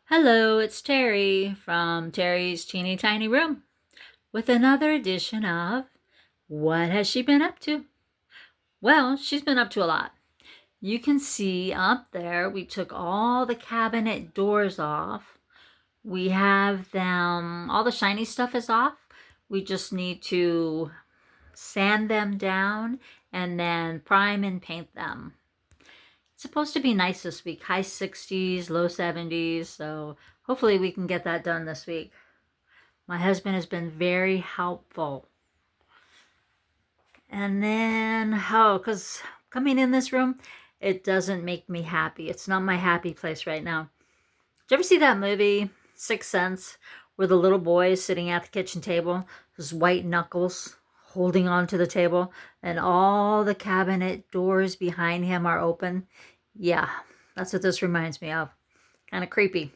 Hello, it's Terry from Terry's Teeny Tiny Room with another edition of What Has She Been Up to? Well, she's been up to a lot. You can see up there, we took all the cabinet doors off. We have them, all the shiny stuff is off. We just need to sand them down and then prime and paint them. It's supposed to be nice this week, high 60s, low 70s, so hopefully we can get that done this week. My husband has been very helpful. And then, because coming in this room, it doesn't make me happy. It's not my happy place right now. Did you ever see that movie, Sixth Sense, where the little boy is sitting at the kitchen table, his white knuckles holding onto the table, and all the cabinet doors behind him are open? Yeah, that's what this reminds me of. Kind of creepy.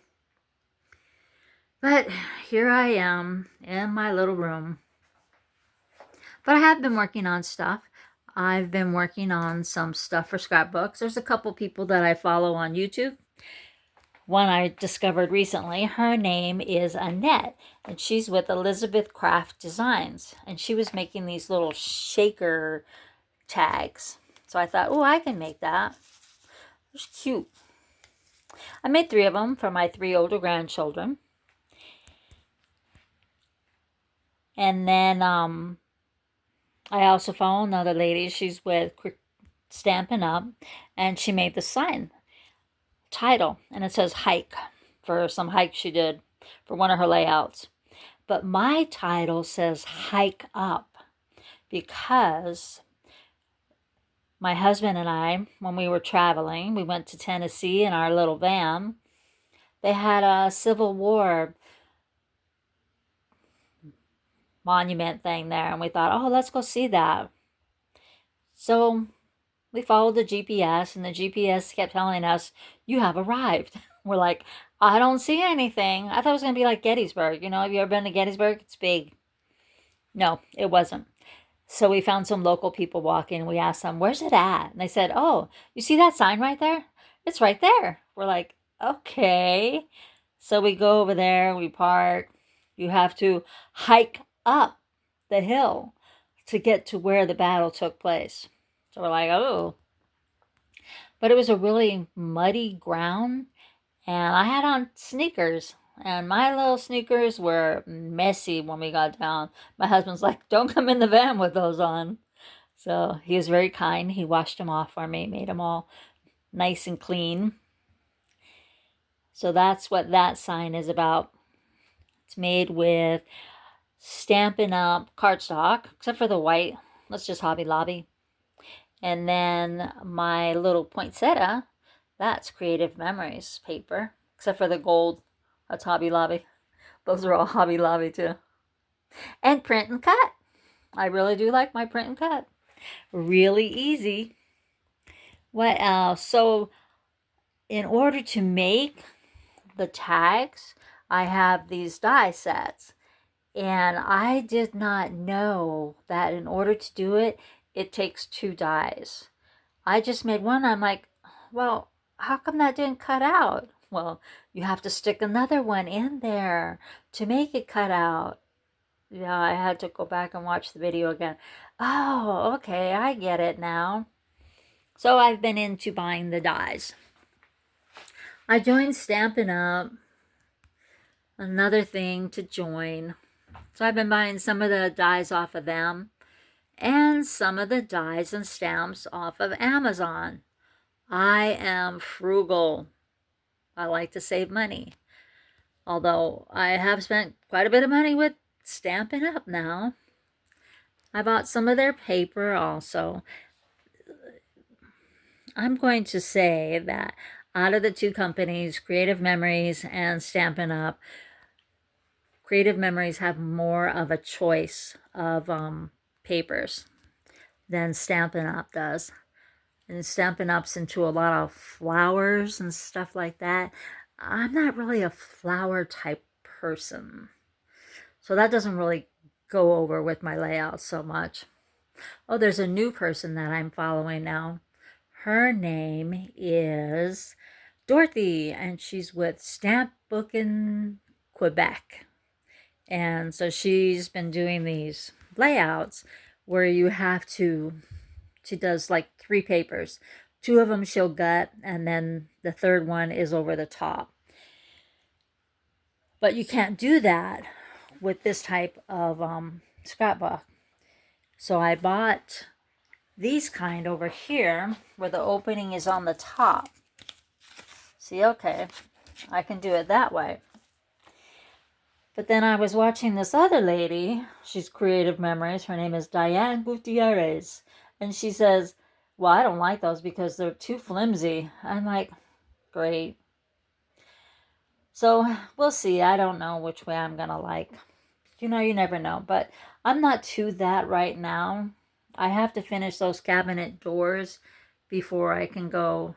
But here I am in my little room. But I have been working on stuff. I've been working on some stuff for scrapbooks. There's a couple people that I follow on YouTube. One I discovered recently, her name is Annette, and she's with Elizabeth Craft Designs. And she was making these little shaker tags. So I thought, oh, I can make that. It's cute. I made 3 of them for my 3 older grandchildren. And then I also follow another lady. She's with Stampin' Up, and she made the sign title, and it says hike for some hike she did for one of her layouts. But my title says hike up because my husband and I, when we were traveling, we went to Tennessee in our little van. They had a Civil War monument thing there, and we thought, oh, let's go see that. So we followed the GPS, and the GPS kept telling us, you have arrived. We're like, I don't see anything. I thought it was going to be like Gettysburg. You know, have you ever been to Gettysburg? It's big. No, it wasn't. So we found some local people walking, and we asked them, where's it at? And they said, oh, you see that sign right there? It's right there. We're like, okay. So we go over there, we park. You have to hike up the hill to get to where the battle took place. So we're like, oh. But it was a really muddy ground, and I had on sneakers, and my little sneakers were messy when we got down. My husband's like, don't come in the van with those on. So he was very kind. He washed them off for me, made them all nice and clean. So that's what that sign is about. It's made with Stampin' Up cardstock, except for the white. That's just Hobby Lobby. And then my little poinsettia, that's Creative Memories paper, except for the gold. That's Hobby Lobby. Those are all Hobby Lobby too. And print and cut. I really do like my print and cut. Really easy. What else? So in order to make the tags, I have these die sets. And I did not know that in order to do it, it takes 2 dies. I just made one. I'm like, well, how come that didn't cut out? Well, you have to stick another one in there to make it cut out. Yeah, I had to go back and watch the video again. Oh, okay, I get it now. So I've been into buying the dies. I joined Stampin' Up. Another thing to join. So I've been buying some of the dies off of them and some of the dies and stamps off of Amazon. I am frugal. I like to save money. Although I have spent quite a bit of money with Stampin' Up now. I bought some of their paper also. I'm going to say that out of the 2 companies, Creative Memories and Stampin' Up, Creative Memories have more of a choice of papers than Stampin' Up does. And Stampin' Up's into a lot of flowers and stuff like that. I'm not really a flower type person. So that doesn't really go over with my layout so much. Oh, there's a new person that I'm following now. Her name is Dorothy, and she's with scrapbook in Quebec. And so she's been doing these layouts where you have to, she does like 3 papers. 2 of them she'll gut, and then the third one is over the top. But you can't do that with this type of scrapbook. So I bought these kind over here where the opening is on the top. See, okay, I can do it that way. But then I was watching this other lady, she's Creative Memories, her name is Diane Gutierrez, and she says, well, I don't like those because they're too flimsy. I'm like, great. So we'll see. I don't know which way I'm gonna like. You know, you never know. But I'm not to that right now. I have to finish those cabinet doors before I can go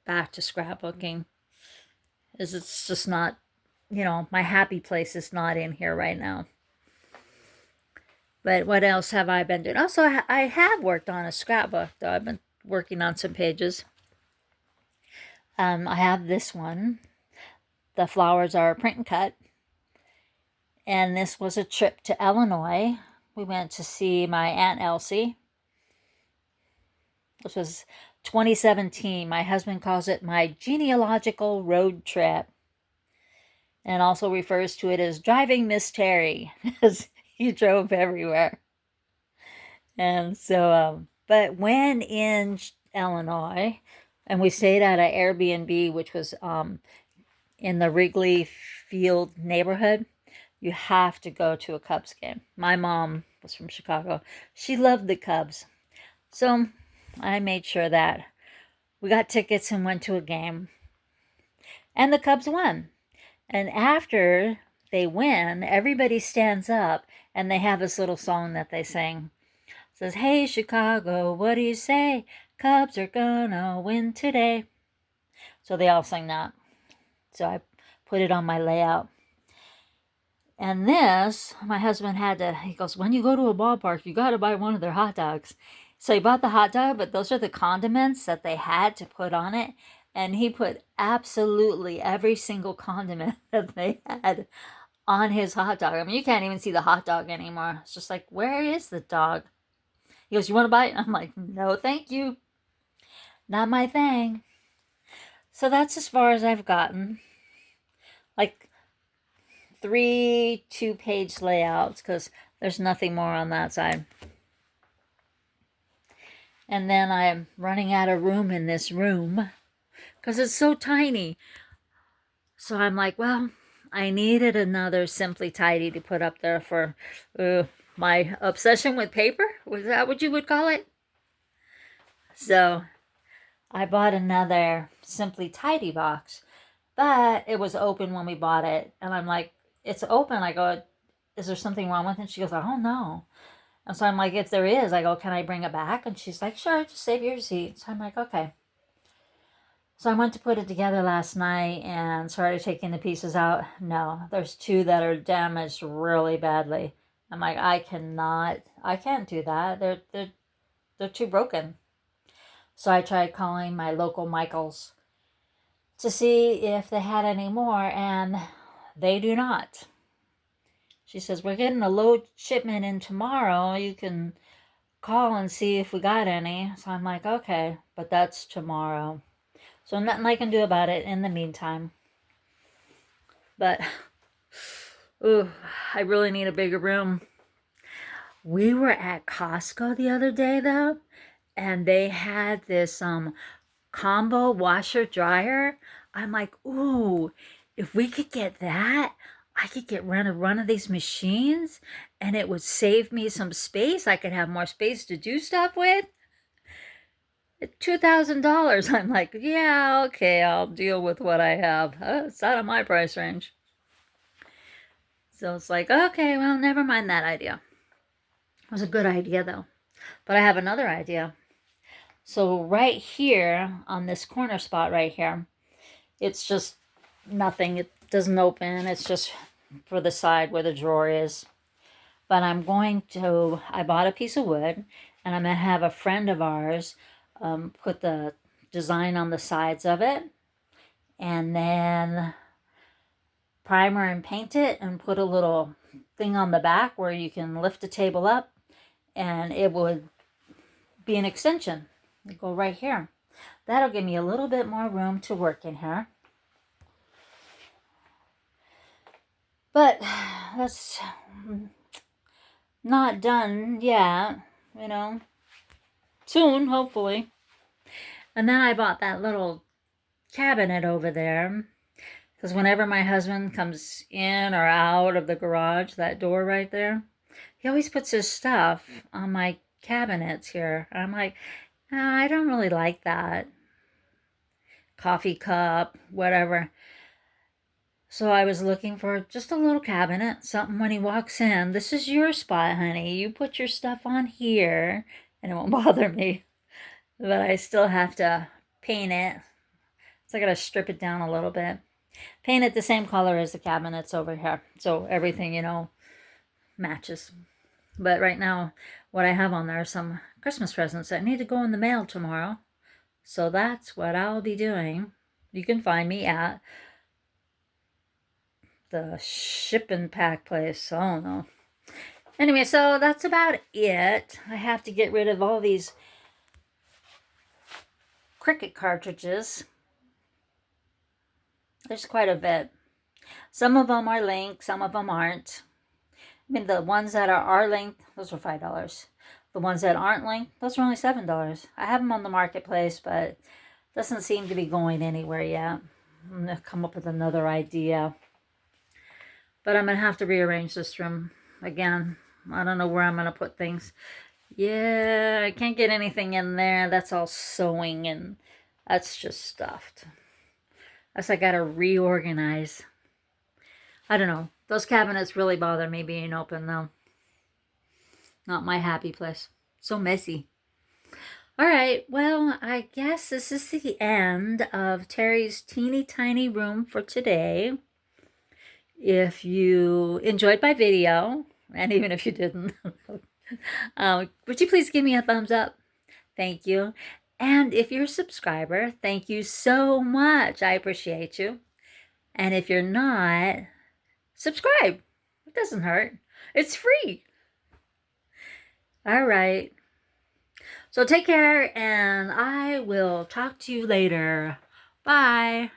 back to scrapbooking. It's just not, you know, my happy place is not in here right now. But what else have I been doing? Also, I have worked on a scrapbook, though. I've been working on some pages. I have this one. The flowers are print and cut. And this was a trip to Illinois. We went to see my Aunt Elsie. This was 2017. My husband calls it my genealogical road trip. And also refers to it as driving Miss Terry, because he drove everywhere. And so, but when in Illinois, and we stayed at an Airbnb, which was in the Wrigley Field neighborhood, you have to go to a Cubs game. My mom was from Chicago. She loved the Cubs. So I made sure that we got tickets and went to a game. And the Cubs won. And after they win, everybody stands up and they have this little song that they sing. It says, hey, Chicago, what do you say? Cubs are gonna win today. So they all sing that. So I put it on my layout. And this, my husband he goes, when you go to a ballpark, you got to buy one of their hot dogs. So he bought the hot dog, but those are the condiments that they had to put on it. And he put absolutely every single condiment that they had on his hot dog. I mean, you can't even see the hot dog anymore. It's just like, where is the dog? He goes, you want to buy it? I'm like, no, thank you. Not my thing. So that's as far as I've gotten. Like 3 2-page layouts, because there's nothing more on that side. And then I'm running out of room in this room because it's so tiny. So I'm like, well, I needed another Simply Tidy to put up there for my obsession with paper. Was that what you would call it? So I bought another Simply Tidy box, but it was open when we bought it. And I'm like, it's open. I go, is there something wrong with it? And she goes, oh, no. And so I'm like, if there is, I go, can I bring it back? And she's like, sure, just save your receipt. So I'm like, okay. So I went to put it together last night and started taking the pieces out. No, there's 2 that are damaged really badly. I'm like, I can't do that. They're too broken. So I tried calling my local Michaels to see if they had any more, and they do not. She says, we're getting a load shipment in tomorrow. You can call and see if we got any. So I'm like, okay, but that's tomorrow. So nothing I can do about it in the meantime. But, ooh, I really need a bigger room. We were at Costco the other day, though, and they had this combo washer dryer. I'm like, ooh, if we could get that, I could run of these machines, and it would save me some space. I could have more space to do stuff with. $2,000. I'm like, yeah, okay, I'll deal with what I have. It's out of my price range. So it's like, okay, well, never mind that idea. It was a good idea, though. But I have another idea. So right here, on this corner spot right here, it's just nothing. It doesn't open. It's just for the side where the drawer is. But I bought a piece of wood, and I'm going to have a friend of ours put the design on the sides of it. And then primer and paint it and put a little thing on the back where you can lift the table up and it would be an extension. Go right here. That'll give me a little bit more room to work in here. But that's not done yet, you know. Soon, hopefully. And then I bought that little cabinet over there because whenever my husband comes in or out of the garage, that door right there, he always puts his stuff on my cabinets here. And I'm like, I don't really like that. Coffee cup, whatever. So I was looking for just a little cabinet, something when he walks in. This is your spot, honey. You put your stuff on here and it won't bother me. But I still have to paint it. So I gotta strip it down a little bit. Paint it the same color as the cabinets over here. So everything, you know, matches. But right now, what I have on there are some Christmas presents that need to go in the mail tomorrow. So that's what I'll be doing. You can find me at the ship and pack place. I don't know. Anyway, so that's about it. I have to get rid of all these Cricut cartridges. There's quite a bit. Some of them are linked, some of them aren't. I mean, the ones that are linked, those were $5. The ones that aren't linked, those are only $7. I have them on the marketplace, but doesn't seem to be going anywhere yet. I'm going to come up with another idea. But I'm going to have to rearrange this room again. I don't know where I'm going to put things. Yeah, I can't get anything in there. That's all sewing and that's just stuffed. Guess I got to reorganize. I don't know. Those cabinets really bother me being open though. Not my happy place. So messy. All right, well, I guess this is the end of Terry's teeny tiny room for today. If you enjoyed my video, and even if you didn't, would you please give me a thumbs up? Thank you. And if you're a subscriber, thank you so much. I appreciate you. And if you're not, subscribe. It doesn't hurt. It's free. All right. So take care, and I will talk to you later. Bye.